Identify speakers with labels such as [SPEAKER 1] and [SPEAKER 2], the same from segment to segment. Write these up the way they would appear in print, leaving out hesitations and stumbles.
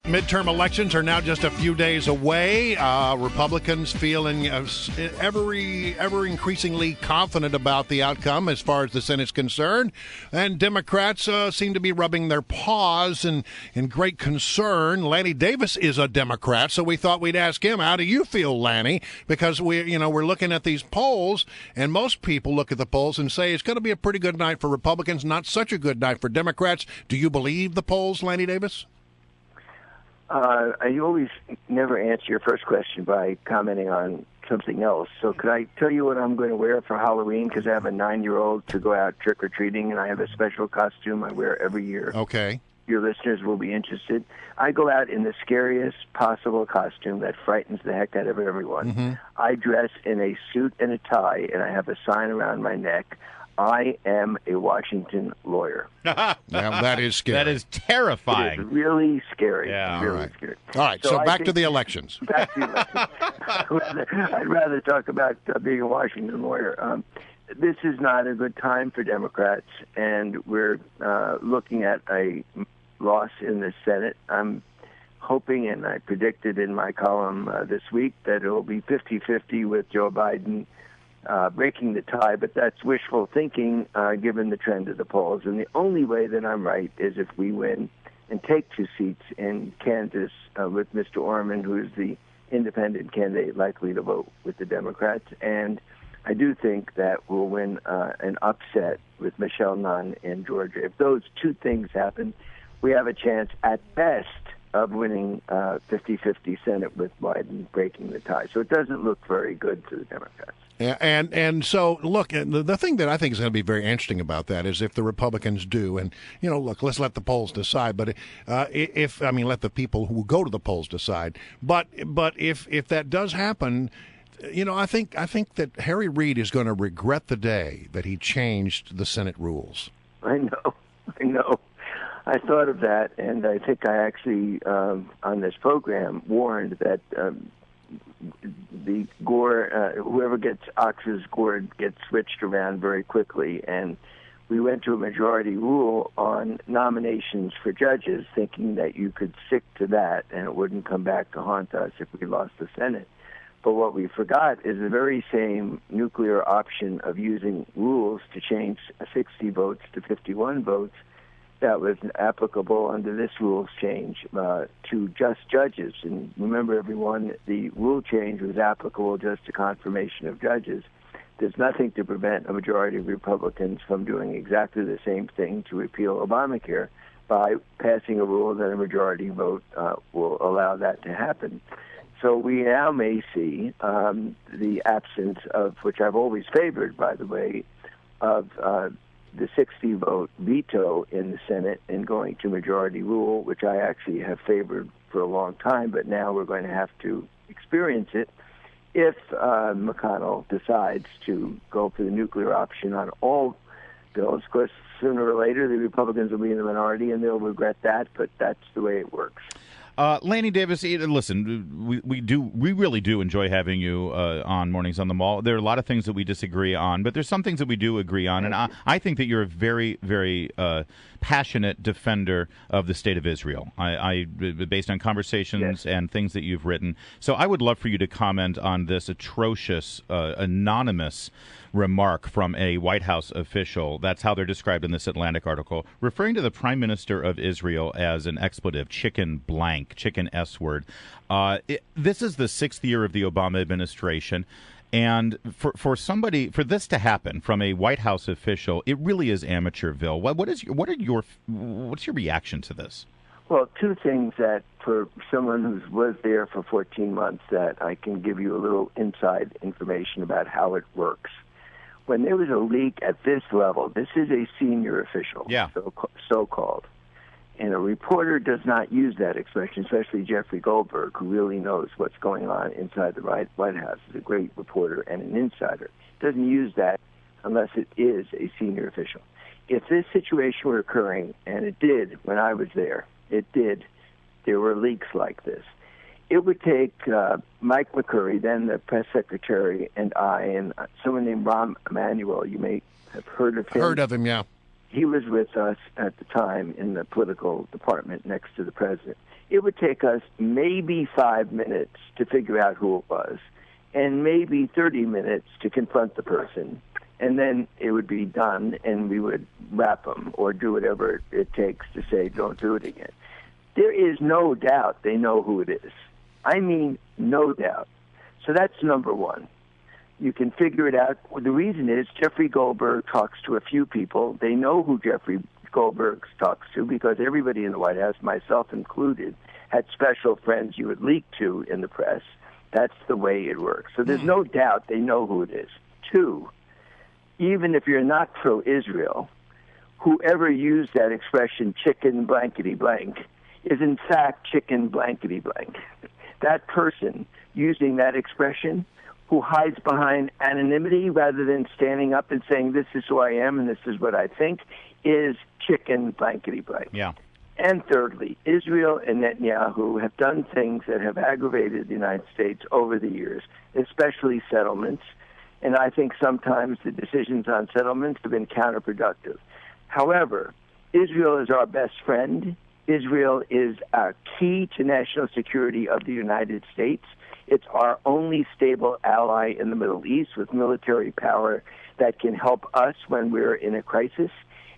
[SPEAKER 1] Midterm elections are now just a few days away. Republicans feeling ever increasingly confident about the outcome as far as the Senate's concerned. And Democrats seem to be rubbing their paws in great concern. Lanny Davis is a Democrat, so we thought we'd ask him, how do you feel, Lanny? Because we're looking at these polls, and most people look at the polls and say it's going to be a pretty good night for Republicans, not such a good night for Democrats. Do you believe the polls, Lanny Davis?
[SPEAKER 2] I always never answer your first question by commenting on something else. So could I tell you what I'm going to wear for Halloween? Because I have a 9-year-old to go out trick-or-treating, and I have a special costume I wear every year.
[SPEAKER 1] Okay.
[SPEAKER 2] Your listeners will be interested. I go out in the scariest possible costume that frightens the heck out of everyone.
[SPEAKER 1] Mm-hmm.
[SPEAKER 2] I dress in a suit and a tie, and I have a sign around my neck. I am a Washington lawyer.
[SPEAKER 1] Now, that is scary.
[SPEAKER 3] That is terrifying.
[SPEAKER 2] It is really scary.
[SPEAKER 3] Yeah.
[SPEAKER 2] Really scary.
[SPEAKER 1] All right, so back to the elections.
[SPEAKER 2] Back to the elections. I'd rather talk about being a Washington lawyer. This is not a good time for Democrats, and we're looking at a loss in the Senate. I'm hoping, and I predicted in my column this week, that it will be 50-50 with Joe Biden breaking the tie, but that's wishful thinking given the trend of the polls. And the only way that I'm right is if we win and take 2 seats in Kansas with Mr. Orman, who is the independent candidate likely to vote with the Democrats. And I do think that we'll win an upset with Michelle Nunn in Georgia. If those 2 things happen, we have a chance at best of winning 50-50 Senate with Biden breaking the tie. So it doesn't look very good to the Democrats.
[SPEAKER 1] Yeah, and so, look, the thing that I think is going to be very interesting about that is if the Republicans do, and, look, let's let the polls decide, but let the people who go to the polls decide. But if that does happen, I think that Harry Reid is going to regret the day that he changed the Senate rules.
[SPEAKER 2] I know. I thought of that, and I think I actually, on this program, warned that the Gore, whoever gets Ox's gourd gets switched around very quickly, and we went to a majority rule on nominations for judges, thinking that you could stick to that and it wouldn't come back to haunt us if we lost the Senate. But what we forgot is the very same nuclear option of using rules to change 60 votes to 51 votes that was applicable under this rules change to just judges. And remember, everyone, the rule change was applicable just to confirmation of judges. There's nothing to prevent a majority of Republicans from doing exactly the same thing to repeal Obamacare by passing a rule that a majority vote will allow that to happen. So we now may see the absence of, which I've always favored, by the way, of the 60-vote veto in the Senate and going to majority rule, which I actually have favored for a long time, but now we're going to have to experience it if McConnell decides to go for the nuclear option on all bills. Of course, sooner or later, the Republicans will be in the minority, and they'll regret that, but that's the way it works.
[SPEAKER 3] Lanny Davis, listen, we really do enjoy having you on Mornings on the Mall. There are a lot of things that we disagree on, but there's some things that we do agree on, and I think that you're a very, very passionate defender of the state of Israel. I based on conversations and things that you've written. So I would love for you to comment on this atrocious, anonymous remark from a White House official. That's how they're described in this Atlantic article, referring to the Prime Minister of Israel as an expletive, chicken blank, chicken S word. This is the 6th year of the Obama administration. And for this to happen from a White House official, it really is Amateurville. What's your reaction to this?
[SPEAKER 2] Well, 2 things that for someone who was there for 14 months that I can give you a little inside information about how it works. When there was a leak at this level, this is a senior official, so-called. And a reporter does not use that expression, especially Jeffrey Goldberg, who really knows what's going on inside the White House. He's a great reporter and an insider. Doesn't use that unless it is a senior official. If this situation were occurring, and it did when I was there, there were leaks like this. It would take Mike McCurry, then the press secretary, and I, and someone named Rahm Emanuel. You may have heard of him.
[SPEAKER 1] Heard of him, yeah.
[SPEAKER 2] He was with us at the time in the political department next to the president. it would take us maybe 5 minutes to figure out who it was, and maybe 30 minutes to confront the person, and then it would be done, and we would wrap them or do whatever it takes to say, don't do it again. There is no doubt they know who it is. I mean, no doubt. So that's number one. You can figure it out. Well, the reason is Jeffrey Goldberg talks to a few people. They know who Jeffrey Goldberg talks to because everybody in the White House, myself included, had special friends you would leak to in the press. That's the way it works. So there's no doubt they know who it is. Two, even if you're not pro-Israel, whoever used that expression, chicken blankety blank, is in fact chicken blankety blank. That person using that expression who hides behind anonymity rather than standing up and saying, this is who I am and this is what I think, is chicken blankety blank.
[SPEAKER 3] Yeah.
[SPEAKER 2] And thirdly, Israel and Netanyahu have done things that have aggravated the United States over the years, especially settlements. And I think sometimes the decisions on settlements have been counterproductive. However, Israel is our best friend. Israel is our key to national security of the United States. It's our only stable ally in the Middle East with military power that can help us when we're in a crisis.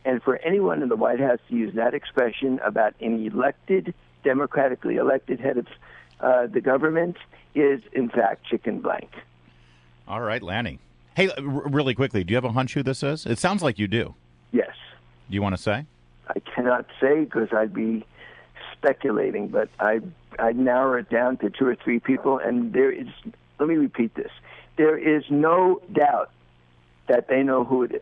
[SPEAKER 2] And for anyone in the White House to use that expression about an elected, democratically elected head of the government is, in fact, chicken blank.
[SPEAKER 3] All right, Lanny. Hey, really quickly, do you have a hunch who this is? It sounds like you do.
[SPEAKER 2] Yes.
[SPEAKER 3] Do you want to say?
[SPEAKER 2] I cannot say because I'd be speculating, but I'd narrow it down to two or three people, and there is, let me repeat this, there is no doubt that they know who it is,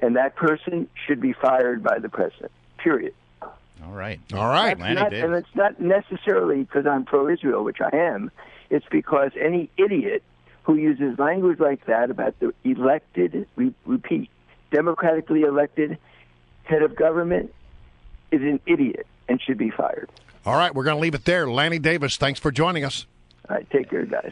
[SPEAKER 2] and that person should be fired by the president, period.
[SPEAKER 3] All right.
[SPEAKER 1] All right.
[SPEAKER 2] And it's not necessarily because I'm pro-Israel, which I am. It's because any idiot who uses language like that about the elected, repeat, democratically elected head of government is an idiot and should be fired.
[SPEAKER 1] All right, we're going to leave it there. Lanny Davis, thanks for joining us.
[SPEAKER 2] All right, take care, guys.